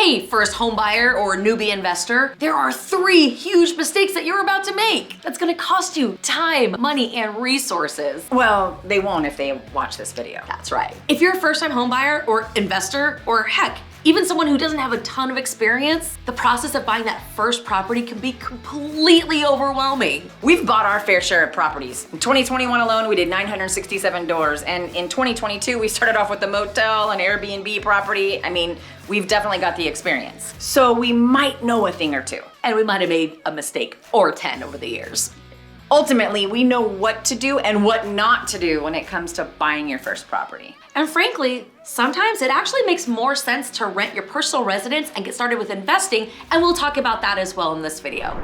Hey, first home buyer or newbie investor, there are 3 huge mistakes that you're about to make. That's gonna cost you time, money, and resources. Well, they won't if they watch this video. That's right. If you're a first-time home buyer or investor, or heck, even someone who doesn't have a ton of experience, the process of buying that first property can be completely overwhelming. We've bought our fair share of properties. In 2021 alone, we did 967 doors. And in 2022, we started off with a motel, an Airbnb property. I mean, we've definitely got the experience. So we might know a thing or two. And we might have made a mistake or 10 over the years. Ultimately, we know what to do and what not to do when it comes to buying your first property. And frankly, sometimes it actually makes more sense to rent your personal residence and get started with investing, and we'll talk about that as well in this video.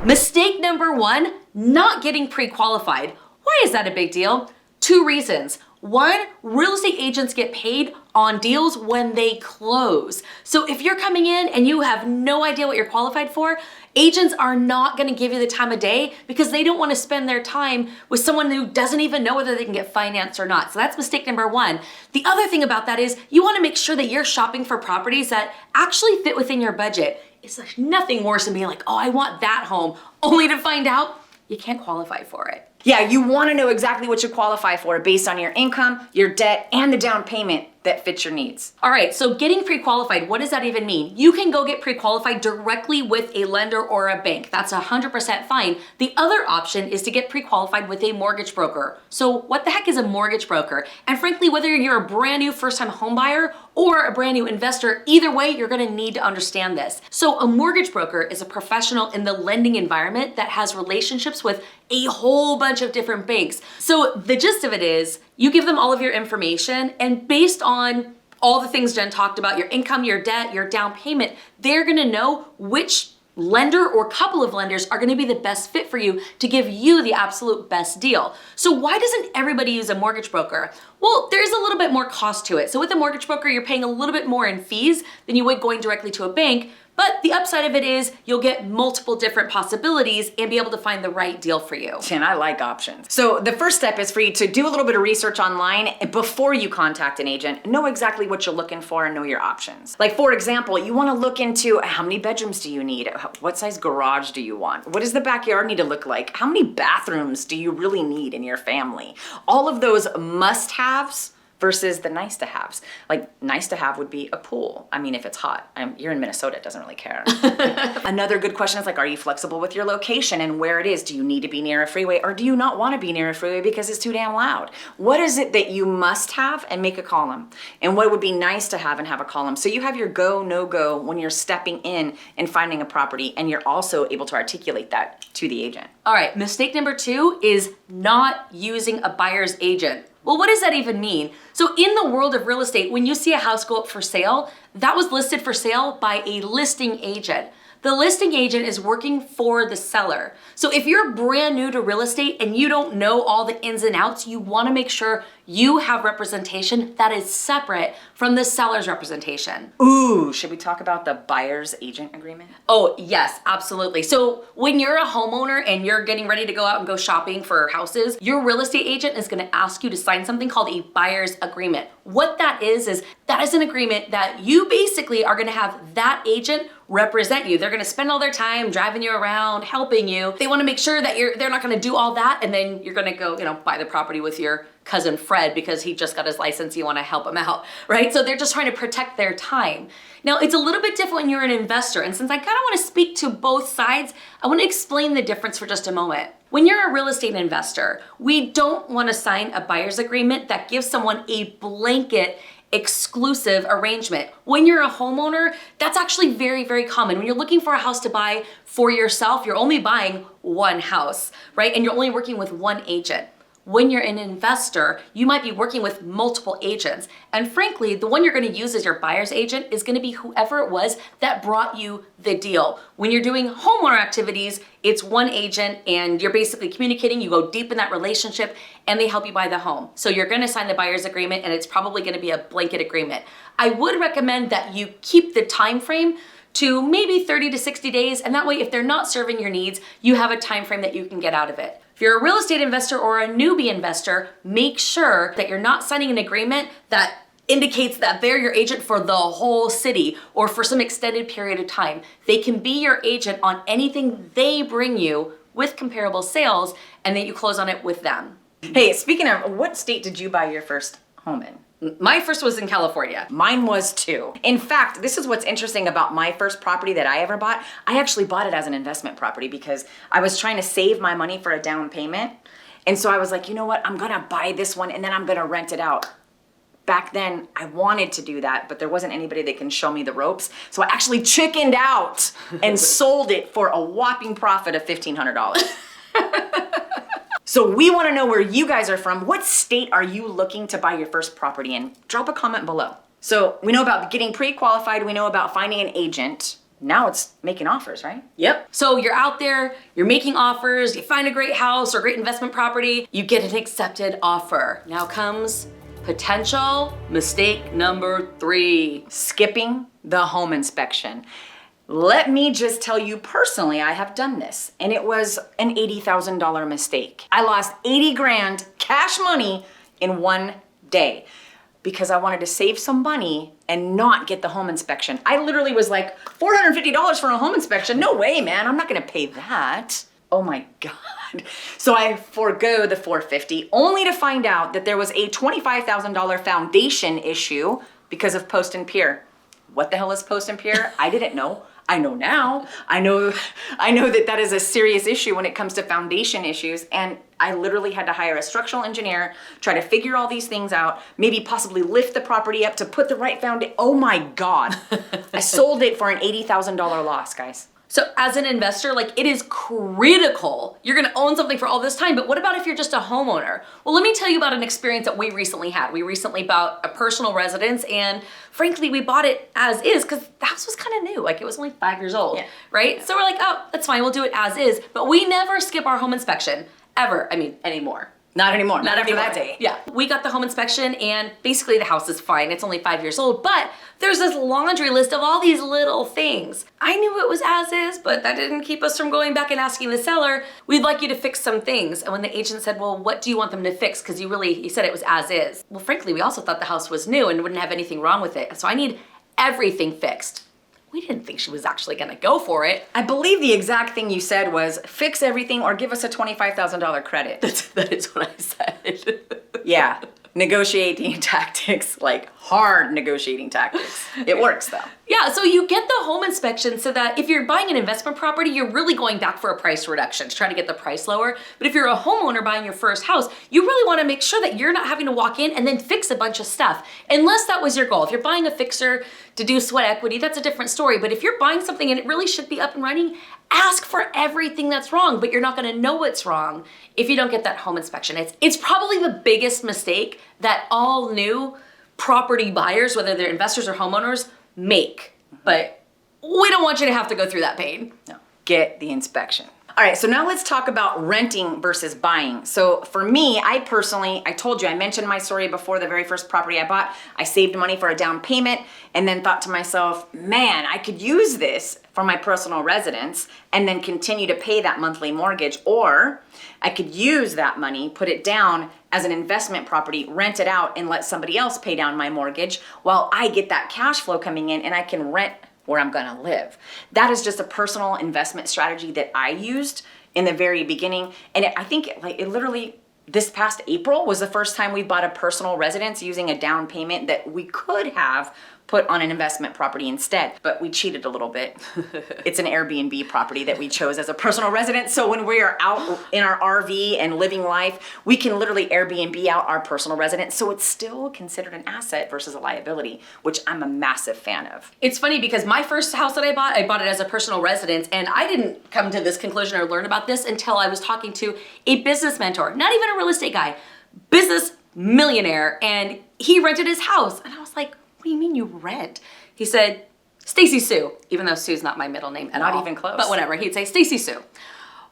Mistake number 1, not getting pre-qualified. Why is that a big deal? 2 reasons. 1, real estate agents get paid on deals when they close. So if you're coming in and you have no idea what you're qualified for, agents are not gonna give you the time of day because they don't wanna spend their time with someone who doesn't even know whether they can get financed or not. So that's mistake number 1. The other thing about that is you wanna make sure that you're shopping for properties that actually fit within your budget. It's nothing worse than being like, oh, I want that home, only to find out you can't qualify for it. Yeah, you want to know exactly what you qualify for based on your income, your debt, and the down payment that fits your needs. All right, so getting pre-qualified, what does that even mean? You can go get pre-qualified directly with a lender or a bank. That's 100% fine. The other option is to get pre-qualified with a mortgage broker. So what the heck is a mortgage broker? And frankly, whether you're a brand new first-time home buyer or a brand new investor, either way, you're gonna need to understand this. So a mortgage broker is a professional in the lending environment that has relationships with a whole bunch of different banks. So the gist of it is, you give them all of your information, and based on all the things Jen talked about, your income, your debt, your down payment, they're gonna know which lender or couple of lenders are gonna be the best fit for you to give you the absolute best deal. So why doesn't everybody use a mortgage broker? Well, there's a little bit more cost to it. So with a mortgage broker, you're paying a little bit more in fees than you would going directly to a bank. But the upside of it is you'll get multiple different possibilities and be able to find the right deal for you. And I like options. So the first step is for you to do a little bit of research online before you contact an agent. Know exactly what you're looking for and know your options. Like for example, you want to look into how many bedrooms do you need? What size garage do you want? What does the backyard need to look like? How many bathrooms do you really need in your family? All of those must-haves versus the nice to haves. Like nice to have would be a pool. I mean, if it's hot, you're in Minnesota, it doesn't really care. Another good question is like, are you flexible with your location and where it is? Do you need to be near a freeway or do you not want to be near a freeway because it's too damn loud? What is it that you must have and make a column? And what would be nice to have and have a column? So you have your go, no go when you're stepping in and finding a property, and you're also able to articulate that to the agent. All right, mistake number 2 is not using a buyer's agent. Well, what does that even mean? So in the world of real estate, when you see a house go up for sale, that was listed for sale by a listing agent. The listing agent is working for the seller. So if you're brand new to real estate and you don't know all the ins and outs, you wanna make sure you have representation that is separate from the seller's representation. Ooh, should we talk about the buyer's agent agreement? Oh, yes, absolutely. So when you're a homeowner and you're getting ready to go out and go shopping for houses, your real estate agent is gonna ask you to sign something called a buyer's agreement. What that is that is an agreement that you basically are gonna have that agent represent you. They're gonna spend all their time driving you around, helping you. They wanna make sure that they're not gonna do all that and then you're gonna go, buy the property with your cousin Fred because he just got his license, you wanna help him out, right? So they're just trying to protect their time. Now, it's a little bit different when you're an investor, and since I kinda wanna speak to both sides, I wanna explain the difference for just a moment. When you're a real estate investor, we don't wanna sign a buyer's agreement that gives someone a blanket exclusive arrangement. When you're a homeowner, that's actually very, very common. When you're looking for a house to buy for yourself, you're only buying one house, right? And you're only working with one agent. When you're an investor, you might be working with multiple agents. And frankly, the one you're gonna use as your buyer's agent is gonna be whoever it was that brought you the deal. When you're doing homeowner activities, it's one agent and you're basically communicating, you go deep in that relationship and they help you buy the home. So you're gonna sign the buyer's agreement and it's probably gonna be a blanket agreement. I would recommend that you keep the time frame to maybe 30 to 60 days, and that way if they're not serving your needs, you have a time frame that you can get out of it. If you're a real estate investor or a newbie investor, make sure that you're not signing an agreement that indicates that they're your agent for the whole city or for some extended period of time. They can be your agent on anything they bring you with comparable sales, and then you close on it with them. Hey, speaking of, what state did you buy your first home in? My first was in California. Mine was too. In fact, this is what's interesting about my first property that I ever bought. I actually bought it as an investment property because I was trying to save my money for a down payment. And so I was like, you know what? I'm gonna buy this one and then I'm gonna rent it out. Back then, I wanted to do that, but there wasn't anybody that can show me the ropes. So I actually chickened out and sold it for a whopping profit of $1,500. So we want to know where you guys are from. What state are you looking to buy your first property in? Drop a comment below. So we know about getting pre-qualified. We know about finding an agent. Now it's making offers, right? Yep. So you're out there, you're making offers, you find a great house or great investment property, you get an accepted offer. Now comes potential mistake number 3. Skipping the home inspection. Let me just tell you personally, I have done this, and it was an $80,000 mistake. I lost 80 grand cash money in one day because I wanted to save some money and not get the home inspection. I literally was like, $450 for a home inspection? No way, man, I'm not gonna pay that. Oh my God. So I forego the $450 only to find out that there was a $25,000 foundation issue because of post and peer. What the hell is post and peer? I didn't know. I know now. I know that is a serious issue when it comes to foundation issues. And I literally had to hire a structural engineer, try to figure all these things out, maybe possibly lift the property up to put the right foundation. Oh my God. I sold it for an $80,000 loss, guys. So as an investor, like, it is critical. You're gonna own something for all this time, but what about if you're just a homeowner? Well, let me tell you about an experience that we recently had. We recently bought a personal residence, and frankly, we bought it as is because the house was kind of new. Like, it was only 5 years old, right? So we're like, oh, that's fine, we'll do it as is. But we never skip our home inspection, ever. I mean, anymore. Not anymore. Not after anymore. that day. Yeah. We got the home inspection and basically the house is fine. It's only 5 years old, but there's this laundry list of all these little things. I knew it was as is, but that didn't keep us from going back and asking the seller, we'd like you to fix some things. And when the agent said, well, what do you want them to fix? Because you said it was as is. Well, frankly, we also thought the house was new and wouldn't have anything wrong with it. So I need everything fixed. We didn't think she was actually gonna go for it. I believe the exact thing you said was, fix everything or give us a $25,000 credit. That is what I said. Yeah, negotiating tactics, like hard negotiating tactics. It works though. Yeah, so you get the home inspection so that if you're buying an investment property, you're really going back for a price reduction to try to get the price lower. But if you're a homeowner buying your first house, you really want to make sure that you're not having to walk in and then fix a bunch of stuff. Unless that was your goal. If you're buying a fixer to do sweat equity, that's a different story. But if you're buying something and it really should be up and running, ask for everything that's wrong, but you're not going to know what's wrong if you don't get that home inspection. It's probably the biggest mistake that all new property buyers, whether they're investors or homeowners, make. But we don't want you to have to go through that pain. No, get the inspection. All right, so now let's talk about renting versus buying. So for me, I told you, I mentioned my story before, the very first property I bought. I saved money for a down payment and then thought to myself, man, I could use this for my personal residence and then continue to pay that monthly mortgage, or I could use that money, put it down as an investment property, rent it out and let somebody else pay down my mortgage while I get that cash flow coming in and I can rent where I'm gonna live. That is just a personal investment strategy that I used in the very beginning. And I think it literally, this past April was the first time we bought a personal residence using a down payment that we could have put on an investment property instead, but we cheated a little bit. It's an Airbnb property that we chose as a personal residence. So when we are out in our RV and living life, we can literally Airbnb out our personal residence. So it's still considered an asset versus a liability, which I'm a massive fan of. It's funny because my first house that I bought it as a personal residence, and I didn't come to this conclusion or learn about this until I was talking to a business mentor, not even a real estate guy, business millionaire, and he rented his house. And I was like, what do you mean you rent? He said, Stacy Sue, even though Sue's not my middle name at all. Not even close. But whatever, he'd say, Stacy Sue,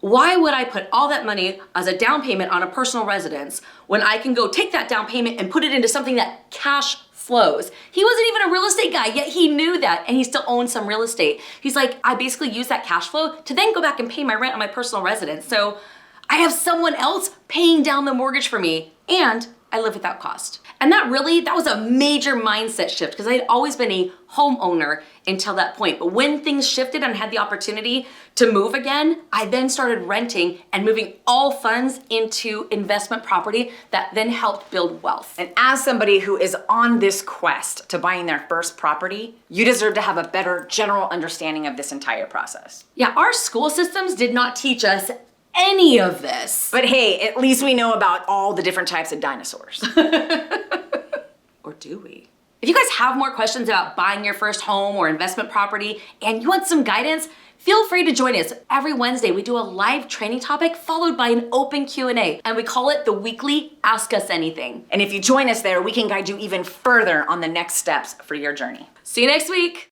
why would I put all that money as a down payment on a personal residence when I can go take that down payment and put it into something that cash flows? He wasn't even a real estate guy, yet he knew that, and he still owns some real estate. He's like, I basically use that cash flow to then go back and pay my rent on my personal residence. So I have someone else paying down the mortgage for me, and I live without cost. And that was a major mindset shift because I had always been a homeowner until that point. But when things shifted and I had the opportunity to move again, I then started renting and moving all funds into investment property that then helped build wealth. And as somebody who is on this quest to buying their first property, you deserve to have a better general understanding of this entire process. Yeah, our school systems did not teach us any of this. But hey, at least we know about all the different types of dinosaurs. Or do we? If you guys have more questions about buying your first home or investment property and you want some guidance, feel free to join us. Every Wednesday, we do a live training topic followed by an open Q&A, and we call it the weekly Ask Us Anything. And if you join us there, we can guide you even further on the next steps for your journey. See you next week.